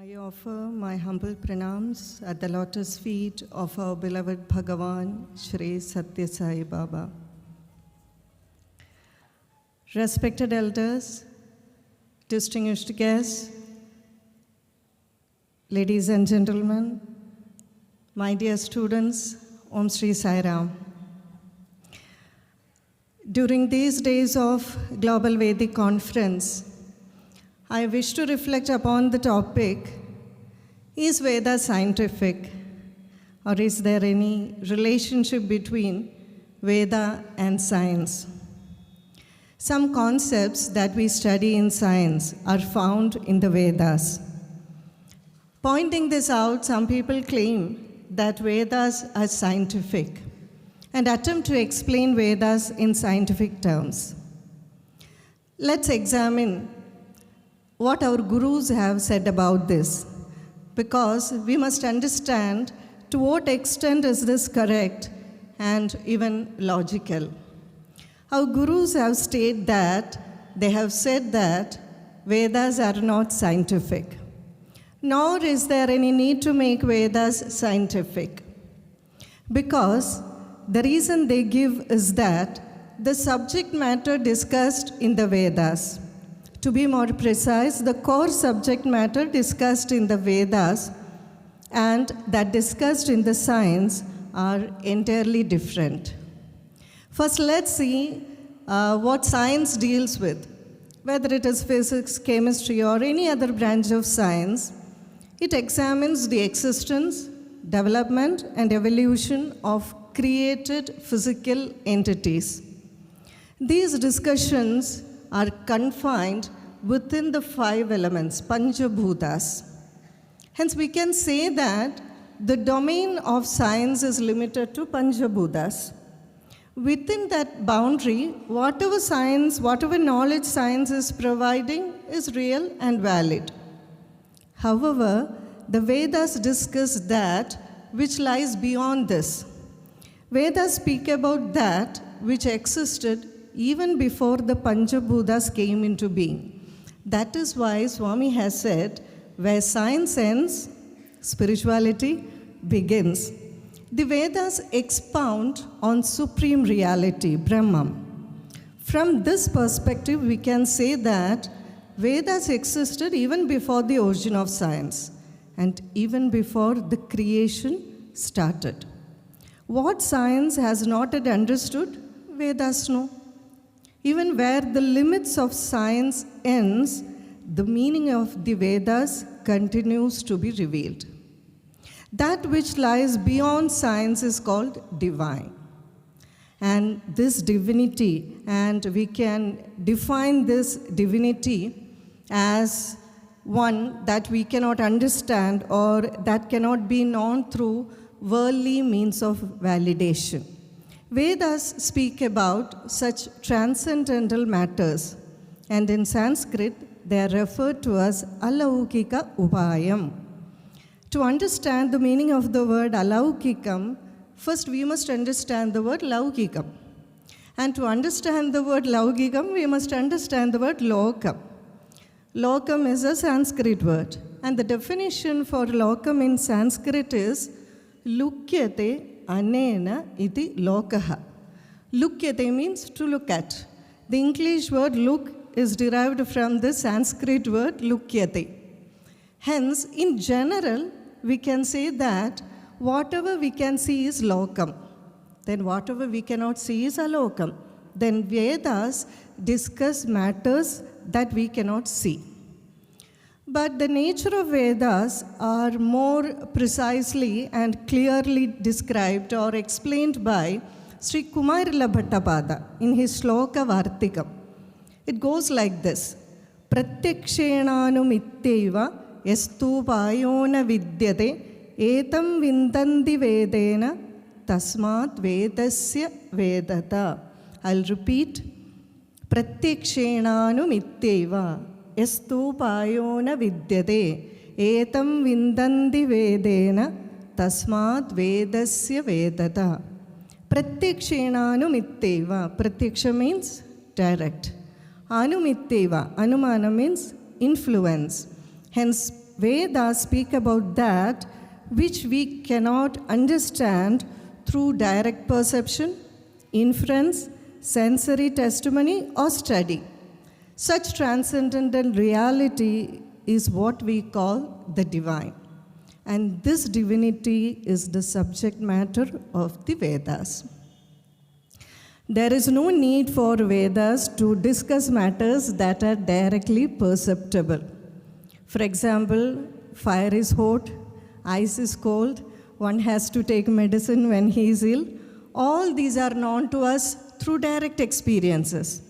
I offer my humble pranams at the lotus feet of our beloved Bhagawan, Shri Sathya Sai Baba. Respected elders, distinguished guests, ladies and gentlemen, my dear students, Om Shri Sai Ram. During these days of Global Vedic Conference, I wish to reflect upon the topic, is Veda scientific, or is there any relationship between Veda and science? Some concepts that we study in science are found in the Vedas. Pointing this out, some people claim that Vedas are scientific and attempt to explain Vedas in scientific terms. Let's examine what our gurus have said about this, because we must understand to what extent is this correct and even logical. Our gurus have stated that they have said that Vedas are not scientific, nor is there any need to make Vedas scientific, because the reason they give is that the subject matter discussed in the Vedas, to be more precise, the core subject matter discussed in the Vedas and that discussed in the science are entirely different. First, let's see what science deals with. Whether it is physics, chemistry, or any other branch of science, it examines the existence, development, and evolution of created physical entities. These discussions are confined within the 5 elements, Panchabhutas. Hence, we can say that the domain of science is limited to Panchabhutas. Within that boundary, whatever science, whatever knowledge science is providing is real and valid. However, the Vedas discuss that which lies beyond this. Vedas speak about that which existed even before the Panchabhutas came into being. That is why Swami has said, where science ends, spirituality begins. The Vedas expound on supreme reality, Brahman. From this perspective, we can say that Vedas existed even before the origin of science and even before the creation started. What science has not yet understood, Vedas know. Even where the limits of science ends, the meaning of the Vedas continues to be revealed. That which lies beyond science is called divine. And this divinity, and we can define this divinity as one that we cannot understand or that cannot be known through worldly means of validation. Vedas speak about such transcendental matters, and in Sanskrit, they are referred to as alaukika upayam. To understand the meaning of the word alaukikam, first we must understand the word laukikam. And to understand the word laukikam, we must understand the word lokam. Lokam is a Sanskrit word, and the definition for lokam in Sanskrit is lukyate anena iti lokaha. Lukyate means to look at. The English word look is derived from the Sanskrit word lukyate. Hence, in general, we can say that whatever we can see is lokam. Then whatever we cannot see is alokam. Then Vedas discuss matters that we cannot see. But the nature of Vedas are more precisely and clearly described or explained by Sri Kumarila Bhattapada in his Shloka Vartikam. It goes like this: Pratyakshenanumithaiva yastupayona vidyate etam vindandi vedena tasmat vedasya vedata. I'll repeat. Pratyakshenanumithaiva yastupayona vidyate etam vindandi vedena tasmat vedasya vedata. Pratyakshenanumithaiva. Pratyaksha means direct. Anumitteva. Anumana means influence. Hence, Vedas speak about that which we cannot understand through direct perception, inference, sensory testimony, or study. Such transcendental reality is what we call the divine. And this divinity is the subject matter of the Vedas. There is no need for Vedas to discuss matters that are directly perceptible. For example, fire is hot, ice is cold, one has to take medicine when he is ill. All these are known to us through direct experiences.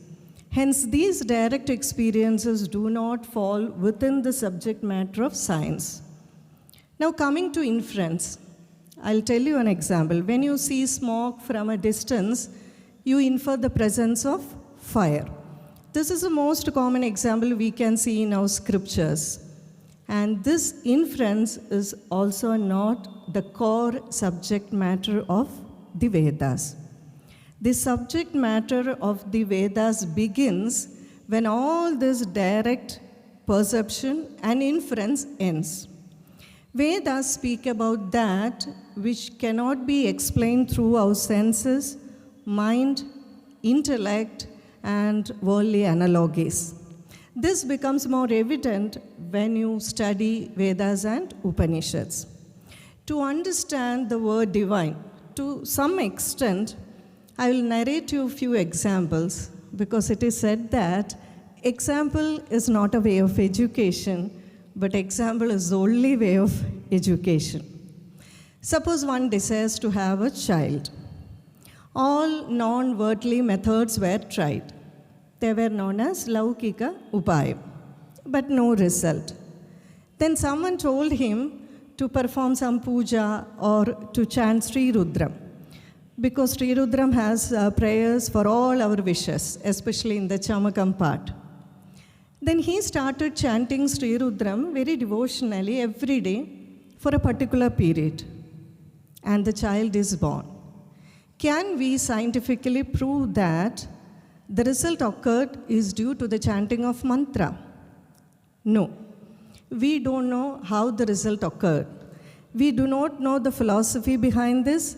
Hence, these direct experiences do not fall within the subject matter of science. Now, coming to inference, I'll tell you an example. When you see smoke from a distance, you infer the presence of fire. This is the most common example we can see in our scriptures. And this inference is also not the core subject matter of the Vedas. The subject matter of the Vedas begins when all this direct perception and inference ends. Vedas speak about that which cannot be explained through our senses, mind, intellect, and worldly analogies. This becomes more evident when you study Vedas and Upanishads. To understand the word divine, to some extent, I will narrate you a few examples because it is said that example is not a way of education, but example is the only way of education. Suppose one desires to have a child. All non-worldly methods were tried. They were known as Laukika Upayam, but no result. Then someone told him to perform some puja or to chant Sri Rudram, because Sri Rudram has prayers for all our wishes, especially in the Chamakam part. Then he started chanting Sri Rudram very devotionally every day for a particular period, and the child is born. Can we scientifically prove that the result occurred is due to the chanting of mantra? No. We don't know how the result occurred. We do not know the philosophy behind this.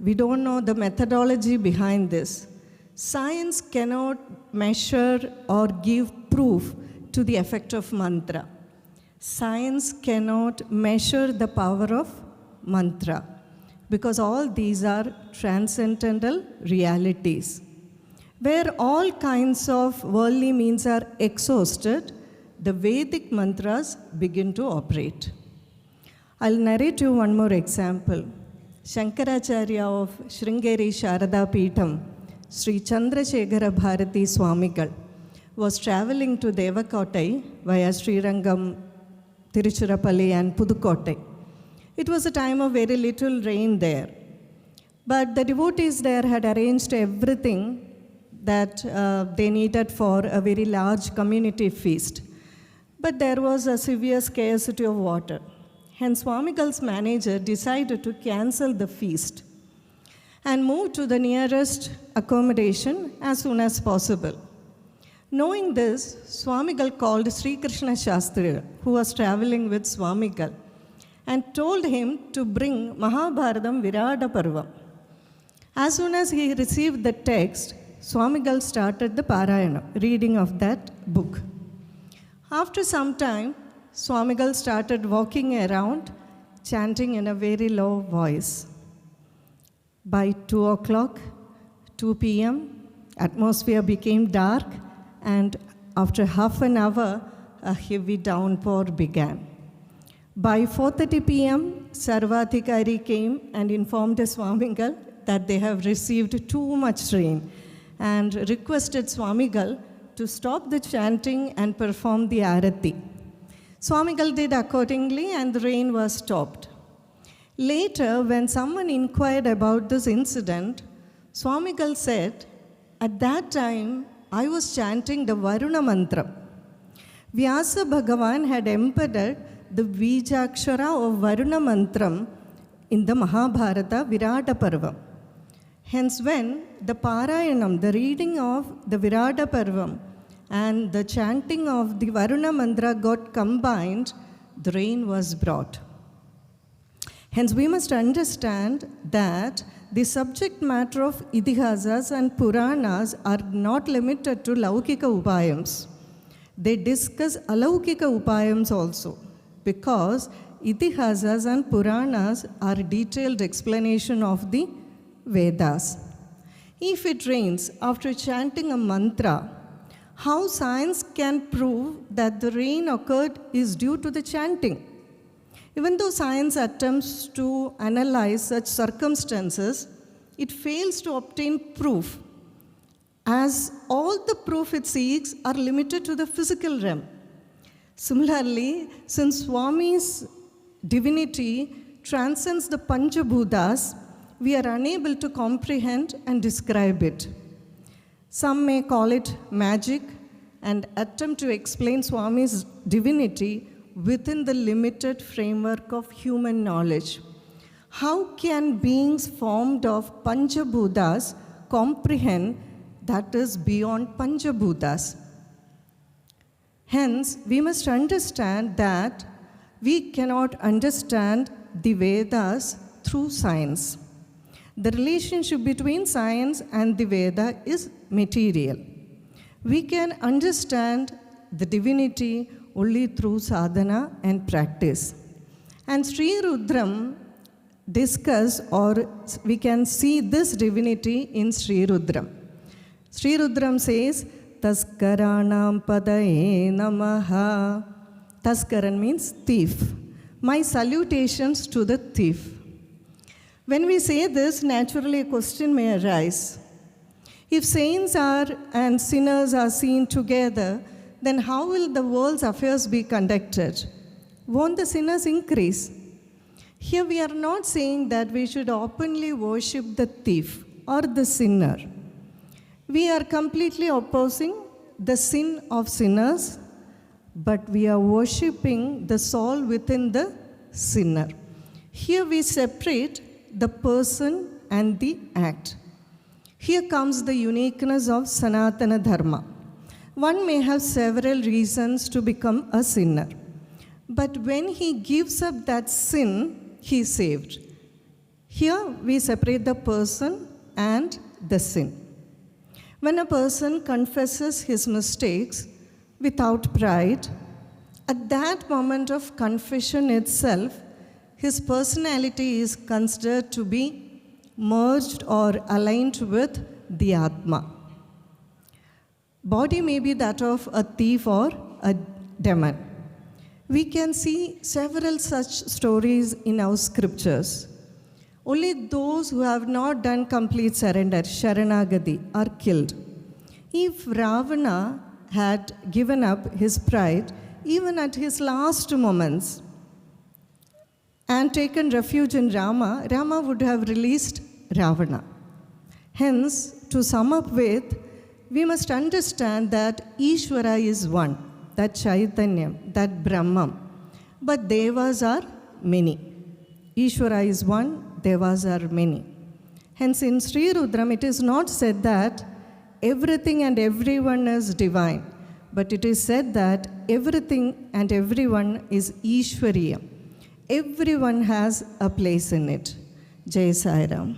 We don't know the methodology behind this. Science cannot measure or give proof to the effect of mantra. Science cannot measure the power of mantra, because all these are transcendental realities. Where all kinds of worldly means are exhausted, the Vedic mantras begin to operate. I'll narrate you one more example. Shankaracharya of Sringeri Sharada Peetham, Sri Chandrasekhara Bharati Swamigal, was traveling to Devakottai via Srirangam, Tiruchirappalli and Pudukkottai. It was a time of very little rain there. But the devotees there had arranged everything that they needed for a very large community feast. But there was a severe scarcity of water. Hence, Swamigal's manager decided to cancel the feast and move to the nearest accommodation as soon as possible. Knowing this, Swamigal called Sri Krishna Shastri, who was traveling with Swamigal, and told him to bring Mahabharatam Virata Parvam. As soon as he received the text, Swamigal started the Parayana, reading of that book. After some time, Swamigal started walking around, chanting in a very low voice. By 2 o'clock, 2 p.m., atmosphere became dark, and after half an hour, a heavy downpour began. By 4:30 p.m., Sarvadhikari came and informed Swamigal that they have received too much rain and requested Swamigal to stop the chanting and perform the Arati. Swamigal did accordingly and the rain was stopped. Later, when someone inquired about this incident, Swamigal said, "At that time, I was chanting the Varuna mantra. Vyasa Bhagawan had embedded the Bijakshara of Varuna mantram in the Mahabharata Virata Parvam. Hence, when the Parayanam, the reading of the Virata Parvam, and the chanting of the Varuna mantra got combined, the rain was brought. Hence, we must understand that the subject matter of Itihasas and Puranas are not limited to Laukika Upayams. They discuss Alaukika Upayams also, because Itihasas and Puranas are detailed explanation of the Vedas. If it rains after chanting a mantra, how science can prove that the rain occurred is due to the chanting? Even though science attempts to analyze such circumstances, it fails to obtain proof, as all the proof it seeks are limited to the physical realm. Similarly, since Swami's divinity transcends the Panchabhutas, we are unable to comprehend and describe it. Some may call it magic and attempt to explain Swami's divinity within the limited framework of human knowledge. How can beings formed of Panchabhutas comprehend that is beyond Panchabhutas? Hence, we must understand that we cannot understand the Vedas through science. The relationship between science and the Veda is material. We can understand the divinity only through sadhana and practice. And Sri Rudram discuss, or we can see this divinity in Sri Rudram. Sri Rudram says, Taskaranam padaye namaha. Taskaran means thief. My salutations to the thief. When we say this, naturally a question may arise. If saints are and sinners are seen together, then how will the world's affairs be conducted? Won't the sinners increase? Here we are not saying that we should openly worship the thief or the sinner. We are completely opposing the sin of sinners, but we are worshipping the soul within the sinner. Here we separate the person and the act. Here comes the uniqueness of Sanatana Dharma. One may have several reasons to become a sinner, but when he gives up that sin, he is saved. Here we separate the person and the sin. When a person confesses his mistakes without pride, at that moment of confession itself, his personality is considered to be merged or aligned with the Atma. Body may be that of a thief or a demon. We can see several such stories in our scriptures. Only those who have not done complete surrender, Sharanagati, are killed. If Ravana had given up his pride, even at his last moments, and taken refuge in Rama, Rama would have released Ravana. Hence, to sum up with, we must understand that Ishwara is one, that Chaitanyam, that Brahman. But Devas are many. Ishwara is one, Devas are many. Hence, in Sri Rudram, it is not said that everything and everyone is divine, but it is said that everything and everyone is Ishwariya. Everyone has a place in it. Jai Sai Ram.